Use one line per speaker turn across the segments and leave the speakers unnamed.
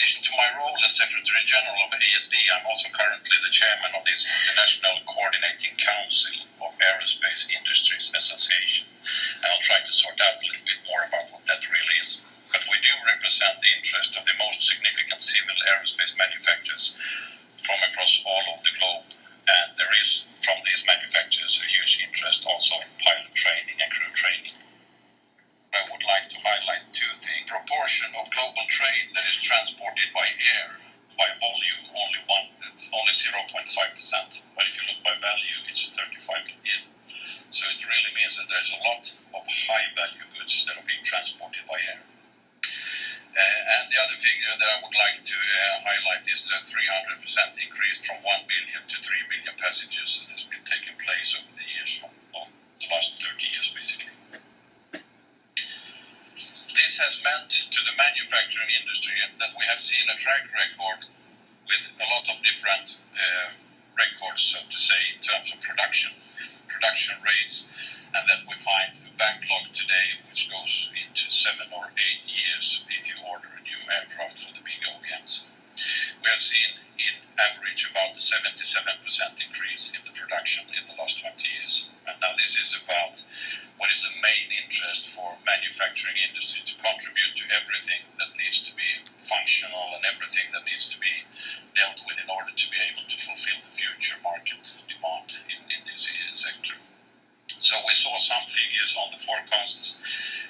addition to my role as Secretary General of ASD, I'm also currently the chairman of this International Coordinating Council of Aerospace Industries Association. And I'll try to sort out a little bit more about what that really is. But we do represent the interest of the most significant civil aerospace manufacturers from across all of the globe. And there is, from these manufacturers, a huge interest also in pilot training and crew training. I would like to highlight two things. Proportion of global trade that is transported by air, by volume, only 0.5%. But if you look by value, it's 35%. So it really means that there's a lot of high-value goods that are being transported by air. And the other figure that I would like to highlight is the 300% increase from 1 billion to 3 billion passengers that has been taking place over the years, from the last 30 years basically. This has meant to the manufacturing industry that we have seen a track record with a lot of different records, so to say, in terms of production rates, and that we find a backlog today which goes into 7 or 8 years if you order a new aircraft for the big OEMs. We have seen in average about a 77% increase in the production in the last 20 years. And now this is about what is the main interest for manufacturing industry to contribute to everything that needs to be functional and everything that needs to be dealt with in order to be able to fulfill the future market demand in this sector. So we saw some figures on the forecasts.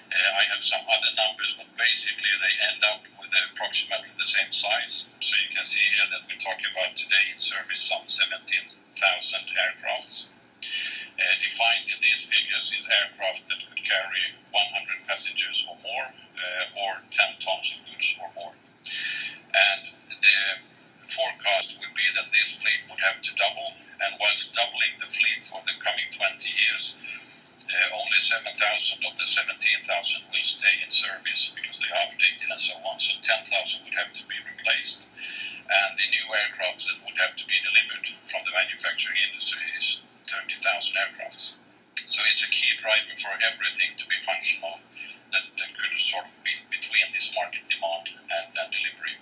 I have some other numbers, but basically they end up with approximately the same size. So you can see here that we're talking about today in service some 17,000 aircrafts. Defined in these figures is aircraft that could carry 100 passengers or more, or 10 tons of goods or more. And the forecast would be that this fleet would have to double, and whilst doubling the fleet for the coming 20 years, only 7,000 of the 17,000 will stay in service because they are updated and so on. So 10,000 would have to be replaced. And the new aircraft that would have to be delivered from the manufacturing industry is 30,000 aircrafts. So it's a key driver for everything to be functional that could sort of be between this market demand and delivery.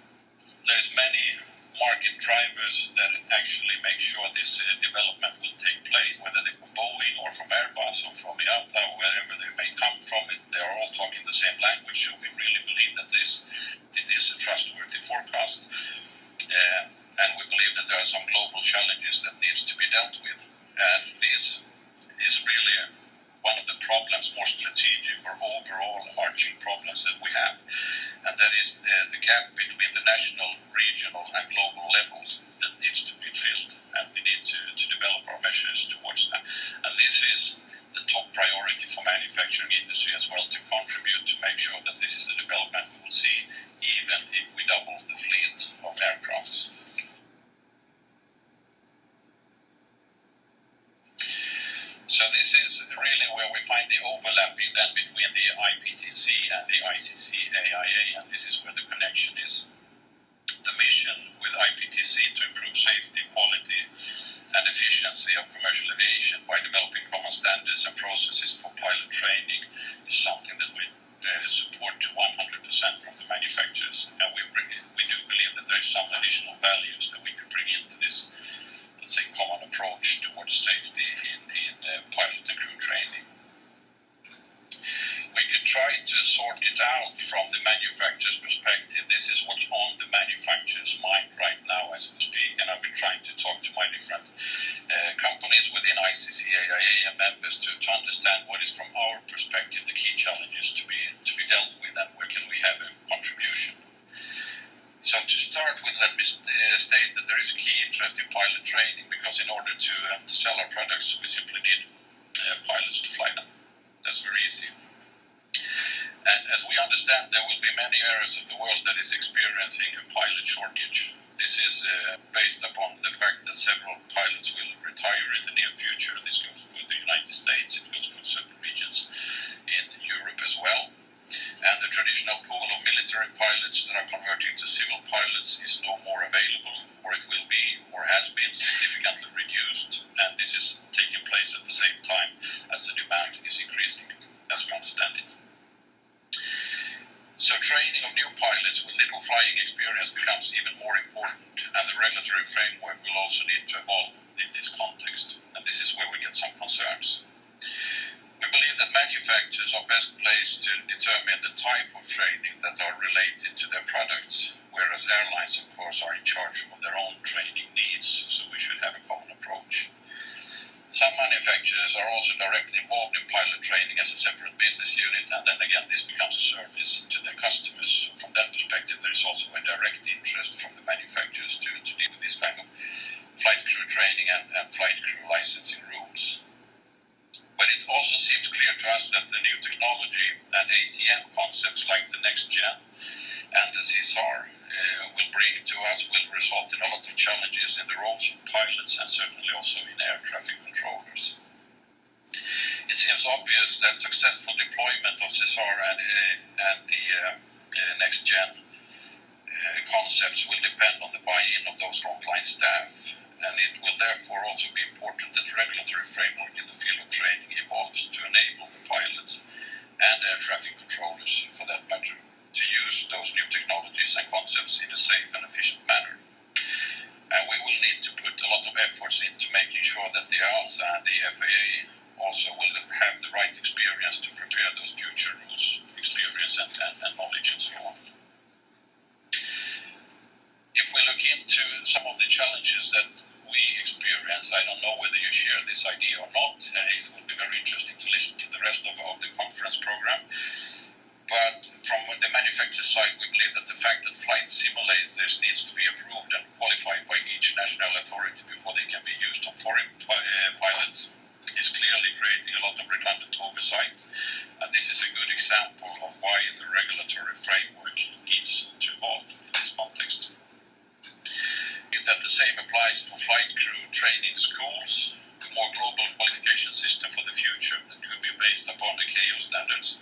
There's many market drivers that actually make sure this development will take place, whether they're from Boeing or from Airbus or from IATA, wherever they may come from. They are all talking the same language, so we really believe that it is a trustworthy forecast. And we believe that there are some global challenges that needs to be dealt with. And this is really one of the problems, more strategic or overall arching problems that we have. And that is the gap between the national, regional and global levels that needs to be filled. And we need to develop our measures towards that. And this is the top priority for manufacturing industry as well, to contribute to make sure that this is the development we will see even if we double the fleet of aircrafts. So this is really where we find the overlapping then between the IPTC and the ICCAIA, and this is where the connection is. The mission with IPTC to improve safety, quality and efficiency of commercial aviation by developing common standards and processes for pilot training is something that we support to 100% from the manufacturers, and we do believe that there is some additional values that we could bring into this, let's say, common approach towards safety in pilot and crew training. We could try to sort it out from the manufacturer's perspective. This is what's on the manufacturer's mind right now as we speak, and I've been trying to talk to my different companies within ICCAIA and members to understand what is, from our perspective, the key challenges to be dealt with and where can we have a contribution. So to start with, let me state that there is a key interest in pilot training, because in order to sell our products, we simply need pilots to fly them. That's very easy. And as we understand, there will be many areas of the world that is experiencing a pilot shortage. This is based upon the fact that several pilots will retire in the near future. This goes for the United States, it goes for certain regions in Europe as well. And the traditional pool of military pilots that are converting to civil pilots is no more available, or it will be, or has been, significantly reduced. And this is taking place at the same time as the demand is increasing, as we understand it. So training of new pilots with little flying experience becomes even more important, and the regulatory framework will also need to evolve in this context, and this is where we get some concerns. We believe that manufacturers are best placed to determine the type of training that are related to their products, whereas airlines, of course, are in charge of their own training needs, so we should have a common approach. Some manufacturers are also directly involved in pilot training as a separate business unit, and then again this becomes a service to their customers. From that perspective, there is also a direct interest from the manufacturers to deal with this kind of flight crew training and flight crew licensing rules. But it also seems clear to us that the new technology and ATM concepts like the next gen and the CSR will bring to us will result in a lot of challenges in the roles of pilots and certainly also in air traffic controllers. It seems obvious that successful deployment of CSR and the next gen concepts will depend on the buy-in of those frontline staff, and it will therefore also be important that regulatory framework in the field of training evolves to enable the pilots and air traffic controllers, for that matter, to use those new technologies and concepts in a safe and efficient manner. And we will need to put a lot of efforts into making sure that the EASA and the FAA also will have the right experience to prepare those future rules, experience and knowledge and so on. If we look into some of the challenges that we experience, I don't know whether you share this idea or not. It would be very interesting to listen to the rest of the conference program. But from the manufacturer side, we believe that the fact that flight simulators needs to be approved and qualified by each national authority before they can be used on foreign pilots is clearly creating a lot of redundant oversight. And this is a good example of why the regulatory framework needs to evolve in this context. That the same applies for flight crew training schools. The more global qualification system for the future that could be based upon the ICCAIA standards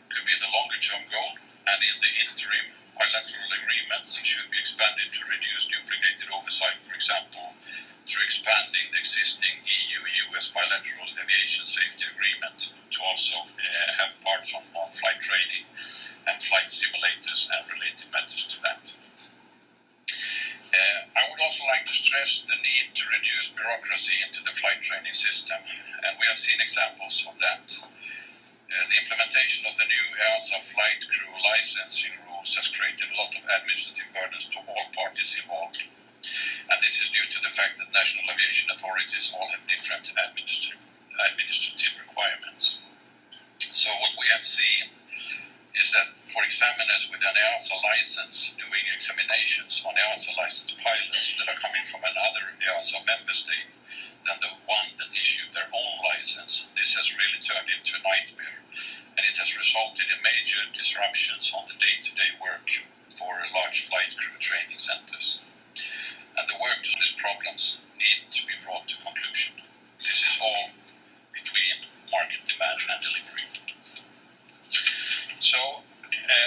could be the longer-term goal, and in the interim, bilateral agreements should be expanded to reduce duplicated oversight, for example, through expanding the existing EU-US bilateral aviation safety agreement to also have parts on flight training and flight simulators and related matters to that. I would also like to stress the need to reduce bureaucracy into the flight training system, and we have seen examples of that. The implementation of the new EASA flight crew licensing rules has created a lot of administrative burdens to all parties involved, and this is due to the fact that national aviation authorities all have different administrative requirements. So what we have seen is that for examiners with an EASA license doing examinations on EASA licensed pilots that are coming from another EASA member state than the one that issued their own license, this has really turned into a nightmare, and it has resulted in major disruptions on the day-to-day work for large flight crew training centers. And the work to these problems need to be brought to conclusion. This is all between market demand and delivery. So,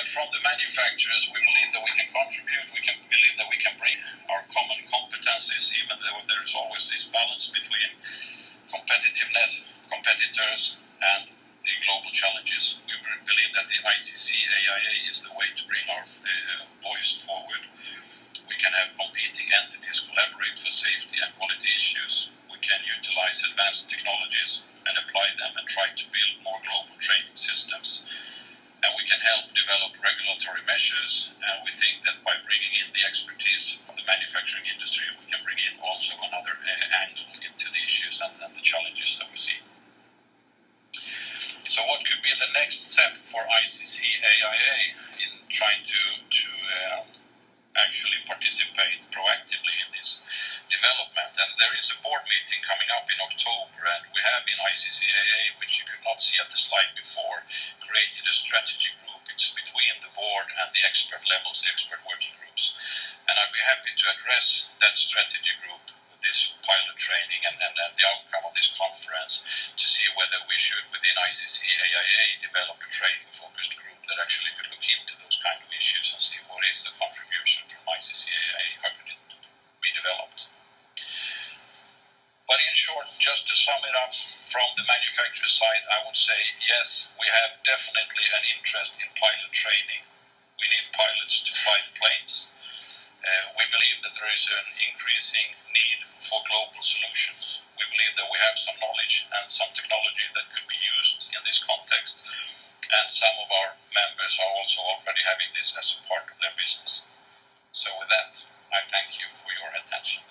from the manufacturers, we believe that we can contribute, believe that we can bring our common competencies, even though there is always this balance between competitiveness, competitors, and the global challenges. We believe that the ICCAIA is the way to bring our voice forward. We can have competing entities collaborate for safety and quality issues. We can utilize advanced technologies and apply them and try to build more global training systems. And we can help develop regulatory measures, and we think that by bringing in the expertise from the manufacturing industry, we can bring in also another angle into the issues and the challenges that we see. So what could be the next step for ICCAIA in trying to actually participate proactively in this development? And there is a board meeting coming up in October, and we have in ICCAIA, which you could not see at the slide before, created a strategy group. It's between the board and the expert levels, the expert working groups. And I'd be happy to address that strategy group with this pilot training and the outcome of this conference to see whether we should, within ICCAIA, develop a training-focused group that actually could look into those kind of issues and see what is the contribution from ICCAIA, how could it be developed. But in short, just to sum it up, from the manufacturer side, I would say, yes, we have definitely an interest in pilot training. We need pilots to fly the planes. We believe that there is an increasing need for global solutions. We believe that we have some knowledge and some technology that could be used in this context, and some of our members are also already having this as a part of their business. So with that, I thank you for your attention.